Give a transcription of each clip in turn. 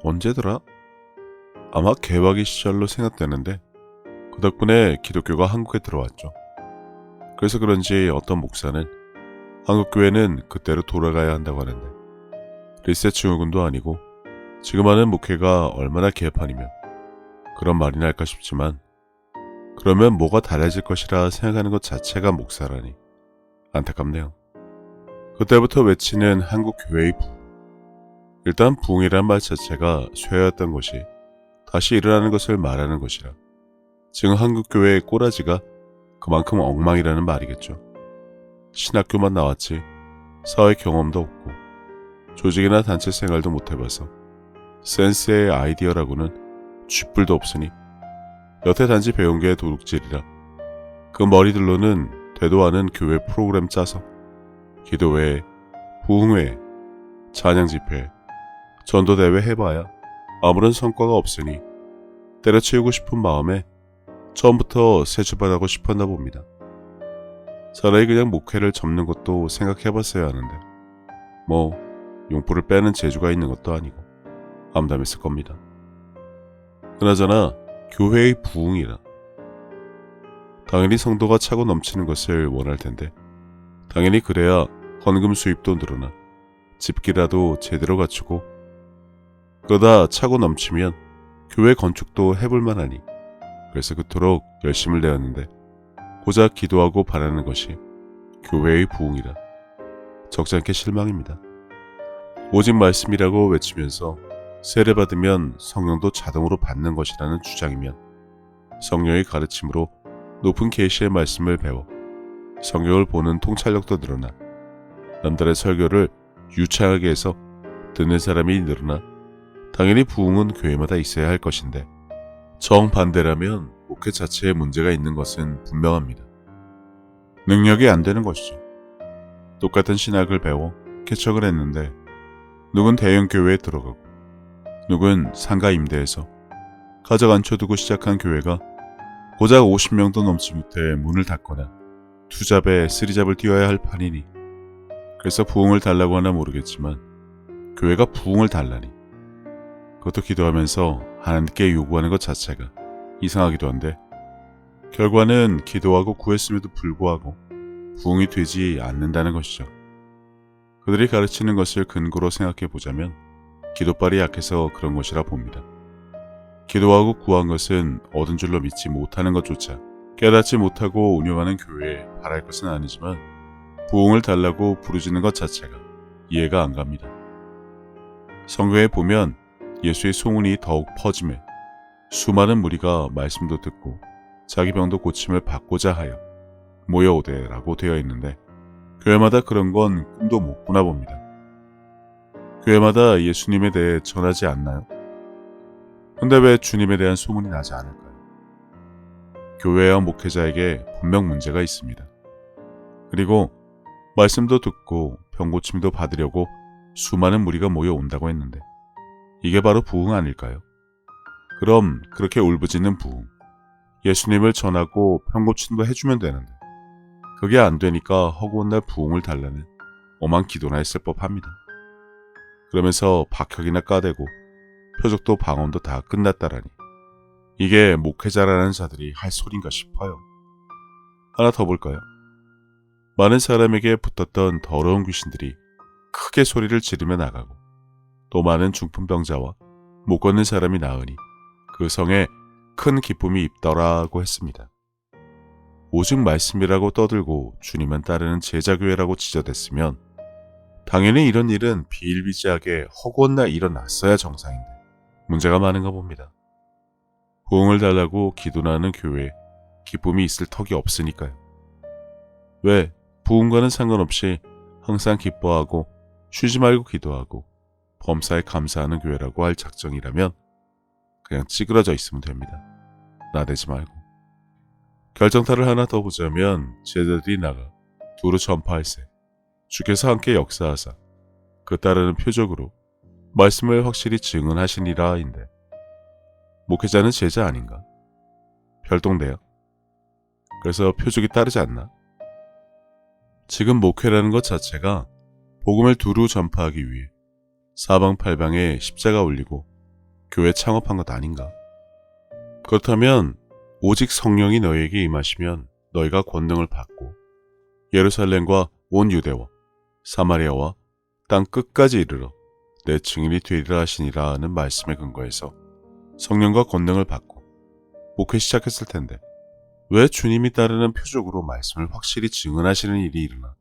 언제더라? 아마 개화기 시절로 생각되는데 그 덕분에 기독교가 한국에 들어왔죠. 그래서 그런지 어떤 목사는 한국교회는 그때로 돌아가야 한다고 하는데 리셋 증후군도 아니고 지금 하는 목회가 얼마나 개판이면 그런 말이 날까 싶지만 그러면 뭐가 달라질 것이라 생각하는 것 자체가 목사라니 안타깝네요. 그때부터 외치는 한국교회의 부흥. 일단 부흥이란 말 자체가 쇠였던 것이 다시 일어나는 것을 말하는 것이라 지금 한국교회의 꼬라지가 그만큼 엉망이라는 말이겠죠. 신학교만 나왔지 사회 경험도 없고 조직이나 단체 생활도 못해봐서 센스의 아이디어라고는 쥐뿔도 없으니 여태 단지 배운 게 도둑질이라 그 머리들로는 되도 않은 교회 프로그램 짜서 기도회, 부흥회, 찬양집회, 전도대회 해봐야 아무런 성과가 없으니 때려치우고 싶은 마음에 처음부터 세주받하고 싶었나 봅니다. 차라리 그냥 목회를 접는 것도 생각해봤어야 하는데 뭐 용포를 빼는 재주가 있는 것도 아니고 암담했을 겁니다. 그나저나 교회의 부흥이라 당연히 성도가 차고 넘치는 것을 원할 텐데 당연히 그래야 헌금 수입도 늘어나 집기라도 제대로 갖추고 그러다 차고 넘치면 교회 건축도 해볼 만하니 그래서 그토록 열심을 내었는데 고작 기도하고 바라는 것이 교회의 부흥이라 적잖게 실망입니다. 오직 말씀이라고 외치면서 세례받으면 성령도 자동으로 받는 것이라는 주장이면 성령의 가르침으로 높은 계시의 말씀을 배워 성경을 보는 통찰력도 늘어나 남들의 설교를 유창하게 해서 듣는 사람이 늘어나 당연히 부흥은 교회마다 있어야 할 것인데 정반대라면 목회 자체에 문제가 있는 것은 분명합니다. 능력이 안 되는 것이죠. 똑같은 신학을 배워 개척을 했는데 누군 대형 교회에 들어가고 누군 상가 임대해서 가족 앉혀두고 시작한 교회가 고작 50명도 넘지 못해 문을 닫거나 투잡에 쓰리잡을 뛰어야 할 판이니 그래서 부흥을 달라고 하나 모르겠지만 교회가 부흥을 달라니 그것도 기도하면서 하나님께 요구하는 것 자체가 이상하기도 한데 결과는 기도하고 구했음에도 불구하고 부흥이 되지 않는다는 것이죠. 그들이 가르치는 것을 근거로 생각해 보자면 기도빨이 약해서 그런 것이라 봅니다. 기도하고 구한 것은 얻은 줄로 믿지 못하는 것조차 깨닫지 못하고 운영하는 교회에 바랄 것은 아니지만 부흥을 달라고 부르짖는 것 자체가 이해가 안 갑니다. 성경에 보면 예수의 소문이 더욱 퍼짐에 수많은 무리가 말씀도 듣고 자기 병도 고침을 받고자 하여 모여오되라고 되어 있는데 교회마다 그런 건 꿈도 못 꾸나 봅니다. 교회마다 예수님에 대해 전하지 않나요? 근데 왜 주님에 대한 소문이 나지 않을까요? 교회와 목회자에게 분명 문제가 있습니다. 그리고 말씀도 듣고 병고침도 받으려고 수많은 무리가 모여온다고 했는데 이게 바로 부흥 아닐까요? 그럼 그렇게 울부짖는 부흥, 예수님을 전하고 병고침도 해주면 되는데 그게 안 되니까 허구한 날 부흥을 달라는 엄한 기도나 했을 법합니다. 그러면서 박혁이나 까대고 표적도 방언도 다 끝났다라니 이게 목회자라는 자들이 할 소린가 싶어요. 하나 더 볼까요? 많은 사람에게 붙었던 더러운 귀신들이 크게 소리를 지르며 나가고 또 많은 중풍병자와 못 걷는 사람이 나으니 그 성에 큰 기쁨이 있더라고 했습니다. 오직 말씀이라고 떠들고 주님만 따르는 제자교회라고 지저댔으면 당연히 이런 일은 비일비재하게 허구한 날 일어났어야 정상인데 문제가 많은가 봅니다. 부흥을 달라고 기도나 하는 교회에 기쁨이 있을 턱이 없으니까요. 왜 부흥과는 상관없이 항상 기뻐하고 쉬지 말고 기도하고 범사에 감사하는 교회라고 할 작정이라면 그냥 찌그러져 있으면 됩니다. 나대지 말고. 결정타를 하나 더 보자면 제자들이 나가 두루 전파할세 주께서 함께 역사하사 그 따르는 표적으로 말씀을 확실히 증언하시니라인데 목회자는 제자 아닌가? 별동대요. 그래서 표적이 따르지 않나? 지금 목회라는 것 자체가 복음을 두루 전파하기 위해 사방팔방에 십자가 올리고 교회 창업한 것 아닌가? 그렇다면 오직 성령이 너희에게 임하시면 너희가 권능을 받고 예루살렘과 온 유대와 사마리아와 땅 끝까지 이르러 내 증인이 되리라 하시니라는 말씀에 근거해서 성령과 권능을 받고 목회 시작했을 텐데 왜 주님이 따르는 표적으로 말씀을 확실히 증언하시는 일이 일어나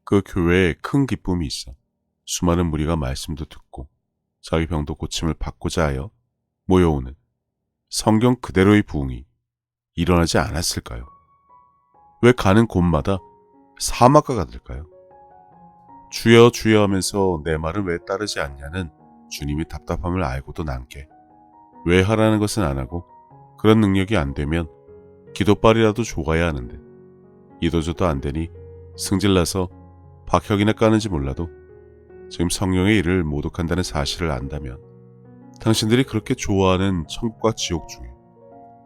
그 교회에 큰 기쁨이 있어 수많은 무리가 말씀도 듣고 자기 병도 고침을 받고자 하여 모여오는 성경 그대로의 부흥이 일어나지 않았을까요? 왜 가는 곳마다 사막과 같을까요? 주여 주여 하면서 내 말을 왜 따르지 않냐는 주님이 답답함을 알고도 남게 왜 하라는 것은 안 하고 그런 능력이 안 되면 기도빨이라도 좋아야 하는데 이도저도 안 되니 승질나서 박혁이나 까는지 몰라도 지금 성령의 일을 모독한다는 사실을 안다면 당신들이 그렇게 좋아하는 천국과 지옥 중에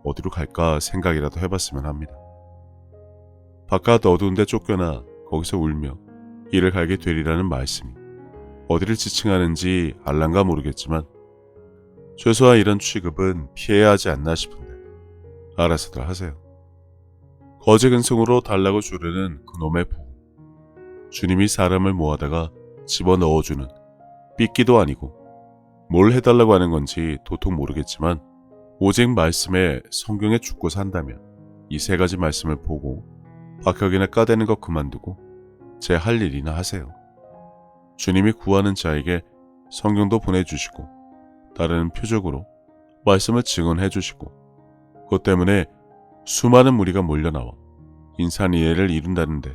어디로 갈까 생각이라도 해봤으면 합니다. 바깥 어두운 데 쫓겨나 거기서 울며 이를 갈게 되리라는 말씀이 어디를 지칭하는지 알란가 모르겠지만 최소한 이런 취급은 피해야 하지 않나 싶은데 알아서들 하세요. 거짓 근성으로 달라고 조르는 그놈의 부흥. 주님이 사람을 모아다가 집어넣어주는 삐끼도 아니고 뭘 해달라고 하는 건지 도통 모르겠지만 오직 말씀에 성경에 죽고 산다면 이 세 가지 말씀을 보고 박혁이나 까대는 거 그만두고 제 할 일이나 하세요. 주님이 구하는 자에게 성경도 보내주시고 따르는 표적으로 말씀을 증언해 주시고 그것 때문에 수많은 무리가 몰려나와 인산이해를 이룬다는데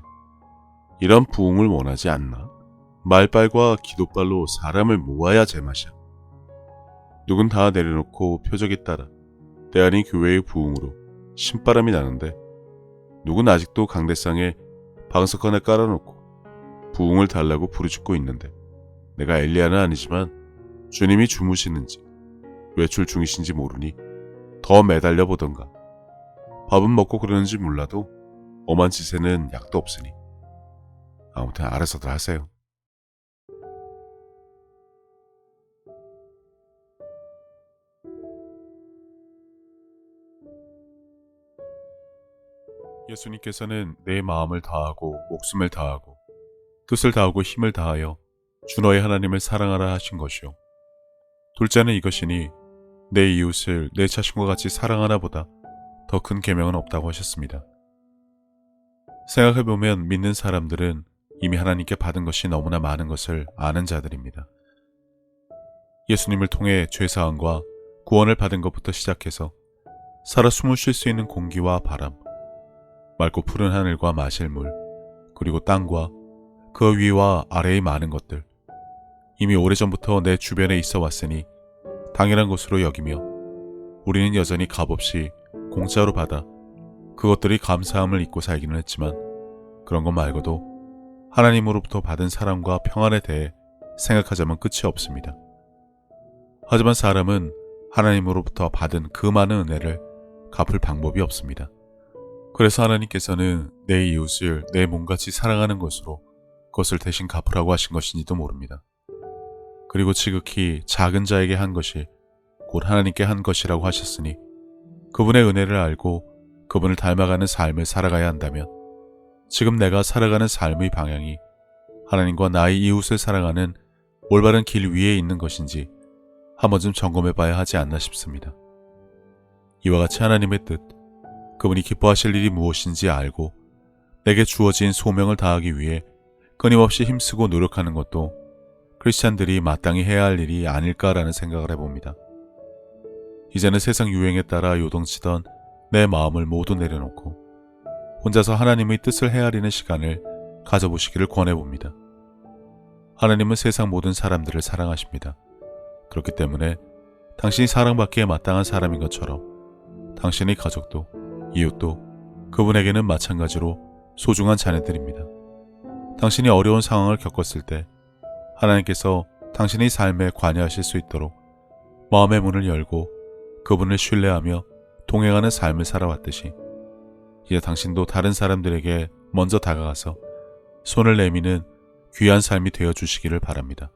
이런 부흥을 원하지 않나? 말빨과 기도빨로 사람을 모아야 제맛이야. 누군 다 내려놓고 표적에 따라 때 아닌 교회의 부흥으로 신바람이 나는데 누군 아직도 강대상에 방석 하나 깔아놓고 부흥을 달라고 부르짖고 있는데 내가 엘리야는 아니지만 주님이 주무시는지 외출 중이신지 모르니 더 매달려 보던가. 밥은 먹고 그러는지 몰라도 엄한 짓에는 약도 없으니 아무튼 알아서들 하세요. 예수님께서는 내 마음을 다하고 목숨을 다하고 뜻을 다하고 힘을 다하여 주 너의 하나님을 사랑하라 하신 것이요. 둘째는 이것이니 내 이웃을 내 자신과 같이 사랑하나 보다 더 큰 계명은 없다고 하셨습니다. 생각해보면 믿는 사람들은 이미 하나님께 받은 것이 너무나 많은 것을 아는 자들입니다. 예수님을 통해 죄사함과 구원을 받은 것부터 시작해서 살아 숨을 쉴 수 있는 공기와 바람, 맑고 푸른 하늘과 마실 물, 그리고 땅과 그 위와 아래의 많은 것들, 이미 오래전부터 내 주변에 있어 왔으니 당연한 것으로 여기며 우리는 여전히 값없이 공짜로 받아 그것들이 감사함을 잊고 살기는 했지만 그런 것 말고도 하나님으로부터 받은 사랑과 평안에 대해 생각하자면 끝이 없습니다. 하지만 사람은 하나님으로부터 받은 그 많은 은혜를 갚을 방법이 없습니다. 그래서 하나님께서는 내 이웃을 내 몸같이 사랑하는 것으로 그것을 대신 갚으라고 하신 것인지도 모릅니다. 그리고 지극히 작은 자에게 한 것이 곧 하나님께 한 것이라고 하셨으니 그분의 은혜를 알고 그분을 닮아가는 삶을 살아가야 한다면 지금 내가 살아가는 삶의 방향이 하나님과 나의 이웃을 사랑하는 올바른 길 위에 있는 것인지 한 번쯤 점검해 봐야 하지 않나 싶습니다. 이와 같이 하나님의 뜻, 그분이 기뻐하실 일이 무엇인지 알고 내게 주어진 소명을 다하기 위해 끊임없이 힘쓰고 노력하는 것도 크리스찬들이 마땅히 해야 할 일이 아닐까라는 생각을 해봅니다. 이제는 세상 유행에 따라 요동치던 내 마음을 모두 내려놓고 혼자서 하나님의 뜻을 헤아리는 시간을 가져보시기를 권해봅니다. 하나님은 세상 모든 사람들을 사랑하십니다. 그렇기 때문에 당신이 사랑받기에 마땅한 사람인 것처럼 당신의 가족도 이웃도 그분에게는 마찬가지로 소중한 자녀들입니다. 당신이 어려운 상황을 겪었을 때 하나님께서 당신의 삶에 관여하실 수 있도록 마음의 문을 열고 그분을 신뢰하며 동행하는 삶을 살아왔듯이 이제 당신도 다른 사람들에게 먼저 다가가서 손을 내미는 귀한 삶이 되어주시기를 바랍니다.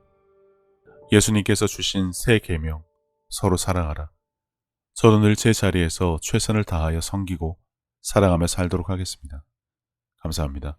예수님께서 주신 새 계명, 서로 사랑하라. 저도 늘 제 자리에서 최선을 다하여 섬기고 사랑하며 살도록 하겠습니다. 감사합니다.